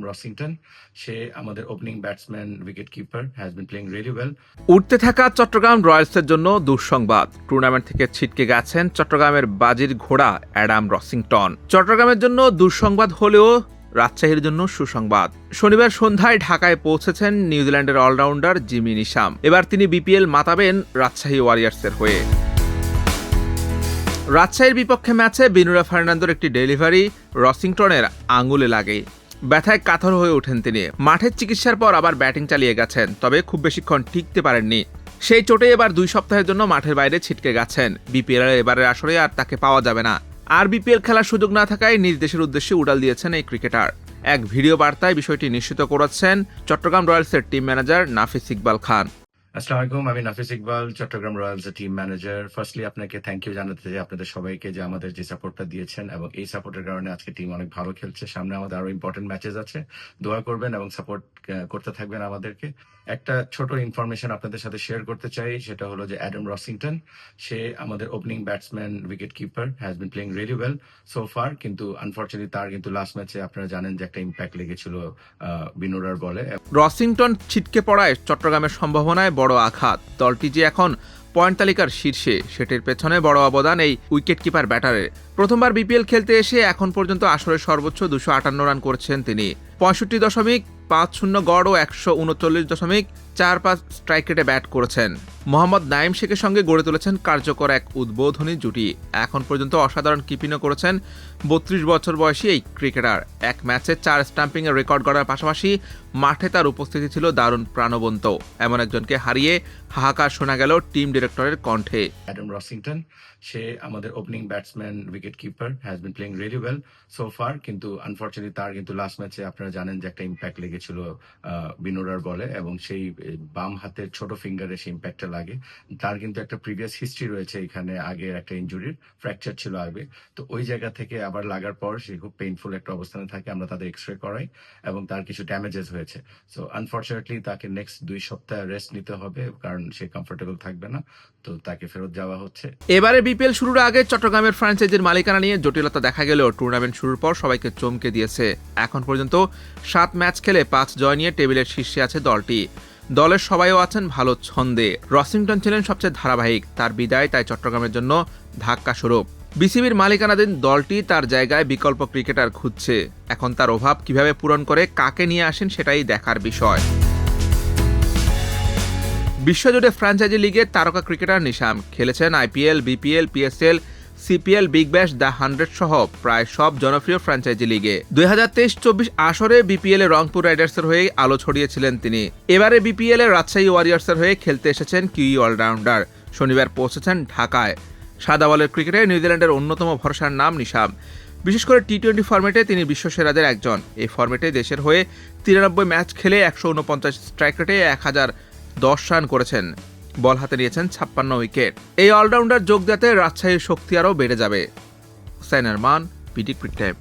Adam Rossington. সে আমাদের opening batsman, wicket keeper, has been playing really well. উঠতে থাকা চট্টগ্রাম রয়্যালসের জন্য দুঃসংবাদ। টুর্নামেন্ট থেকে ছিটকে গেছেন চট্টগ্রামের বাজির ঘোড়া অ্যাডাম রসিংটন। চট্টগ্রামের জন্য দুঃসংবাদ হলেও রাজশাহীর জন্য সুসংবাদ। শনিবার সন্ধ্যায় ঢাকায় পৌঁছেছেন নিউজিল্যান্ডের অলরাউন্ডার জিমি নিশাম। এবার তিনি বিপিএল মাতাবেন রাজশাহী ওয়ারিয়র্সের হয়ে। রাজশাহীর বিপক্ষে ম্যাচে বিনুরা ফার্নান্দোর একটি ডেলিভারি রসিংটনের আঙুলে লাগে। ব্যথায় কাতর হয়ে ওঠেন তিনি। মাঠের চিকিৎসার পর আবার ব্যাটিং চালিয়ে গেছেন, তবে খুব বেশিক্ষণ টিকতে পারেননি। সেই চোটে এবার 2 সপ্তাহের জন্য মাঠের বাইরে ছিটকে গেছেন। বিপিএল এবারের আসরে আর তাকে পাওয়া যাবে না। আর বিপিএল খেলার সুযোগ না থাকায় নিজ দেশের উদ্দেশ্যে উড়াল দিয়েছেন এই ক্রিকেটার। এক ভিডিও বার্তায় বিষয়টি নিশ্চিত করেছেন চট্টগ্রাম রয়্যালসের টিম ম্যানেজার নাফিস ইকবাল খান। আসসালামু আলাইকুম, আমি নাফিস ইকবাল, চট্টগ্রাম রয়্যালসের টিম ম্যানেজার। ফার্স্টলি আপনাকে থ্যাংক ইউ জানাতে চাই আপনাদের সবাইকে যে আমাদের যে সাপোর্টটা দিয়েছেন, এবং এই সাপোর্টের কারণে আজকে টিম অনেক ভালো খেলছে। সামনে আমাদের আরো ইম্পর্টেন্ট ম্যাচেস আছে, দোয়া করবেন এবং সাপোর্ট করতে থাকবেন আমাদেরকে। একটা ছোট ইনফরমেশন আপনাদের সাথে শেয়ার করতে চাই, সেটা হলো যে অ্যাডাম রসিংটন, সে আমাদের opening batsman, wicket keeper, has been playing really well so far. কিন্তু আনফর্চুনেটলি তার কিন্তু লাস্ট ম্যাচে আপনারা জানেন যে একটা ইম্প্যাক্ট লেগেছিল বিনুরার বলে। রসিংটন ছিটকে পড়ায় চট্টগ্রামের সম্ভাবনায় বড় আঘাত। দলটি যে এখন পয়েন্ট তালিকার শীর্ষে, সেটির পেছনে বড় অবদান এই উইকেট কিপার ব্যাটারের। প্রথমবার বিপিএল খেলতে এসে এখন পর্যন্ত আসরের সর্বোচ্চ 258 রান করেছেন তিনি। 65.50 গড় ও 139.45 স্ট্রাইক রেটে ব্যাট করেছেন। মোহাম্মদ নাইম শেখের সঙ্গে গড়ে তুলেছেন কার্যকর এক উদ্বোধনী জুটি। এখন পর্যন্ত অসাধারণ কিপিংও করেছেন 32 বছর বয়সী এই ক্রিকেটার। এক ম্যাচে 4 স্টাম্পিং এর রেকর্ড গড়ার পাশাপাশি মাঠে তার উপস্থিতি ছিল দারুণ প্রাণবন্ত। এমন একজনকে হারিয়ে হাহাকার শোনা গেল টিম ডিরেক্টরের কণ্ঠে। অ্যাডাম রসিংটন, সে আমাদের opening batsman, wicket keeper, has been playing really well so far. কিন্তু আনফর্চুনেটলি তার কিন্তু লাস্ট ম্যাচে আপনারা জানেন যে একটা ইম্প্যাক্ট লেগেছিল বিনুরার বলে, এবং সেই বাম হাতের ছোট ফিঙ্গারে সেই ইম্প্যাক্টটা লাগে। তার কিন্তু একটা প্রিভিয়াস হিস্ট্রি রয়েছে, এখানে আগের একটা ইনজুরির ফ্র্যাকচার ছিল আগে। তো ওই জায়গা থেকে আবার লাগার পর সে খুব পেইনফুল একটা অবস্থানে থাকে। আমরা তাদের এক্সরে করাই এবং তার কিছু ড্যামেজেস হয়েছে। সো আনফর্চুনেটলি তাকে নেক্সট 2 সপ্তাহ রেস্ট নিতে হবে, কারণ সে কমফোর্টেবল থাকবে না। তো তাকে ফেরত যাওয়া হচ্ছে। এবারে বিপিএল শুরুর আগে চট্টগ্রামের ফ্র্যাঞ্চাইজির মালিকানা নিয়ে জটিলতা দেখা গেলেও টুর্নামেন্ট শুরুর পর সবাইকে চমকে দিয়েছে। এখন পর্যন্ত 7 ম্যাচ খেলে 5 জয় নিয়ে টেবিলের শীর্ষে আছে দলটি। দলের সবাইও আছেন ভালো ছন্দে। রসিংটন ছিলেন সবচেয়ে ধারাবাহিক। তার বিদায় তাই চট্টগ্রামের জন্য ধাক্কা স্বরূপ। বিসিবির মালিকানাধীন দলটি তার জায়গায় বিকল্প ক্রিকেটার খুঁজছে। এখন তার অভাব কিভাবে পূরণ করে, কাকে নিয়ে আসেন, সেটাই দেখার বিষয়। বিশ্বজুড়ে ফ্র্যাঞ্চাইজি লিগের তারকা ক্রিকেটার নিশাম খেলেছেন IPL, BPL, PSL, CPL, Big Bash, the 100 সহ প্রায় সব জনপ্রিয় ফ্র্যাঞ্চাইজি লিগে। 2023-24 আসরে বিপিএল এ রংপুর রাইডার্সের হয়ে আলো ছড়িয়েছিলেন তিনি। এবারে বিপিএল এ রাজশাহী ওয়ারিয়র্সের হয়ে খেলতে এসেছেন কিউই অলরাউন্ডার। শনিবার পৌঁছেছেন ঢাকায়। সাদা বলের ক্রিকেটে নিউজিল্যান্ডের অন্যতম ভরসার নাম নিশাম। বিশেষ করে টি-20 ফরম্যাটে তিনি বিশ্বসেরাদের একজন। এই ফরম্যাটে দেশের হয়ে 93 ম্যাচ খেলে 149 স্ট্রাইক রেটে 1010 রান করেছেন। বল হাতে নিয়েছেন 56 উইকেট। এই অলরাউন্ডার যোগ দিতে রাজশাহীর শক্তি আরও বেড়ে যাবে। Hussain Arman, PT cric time.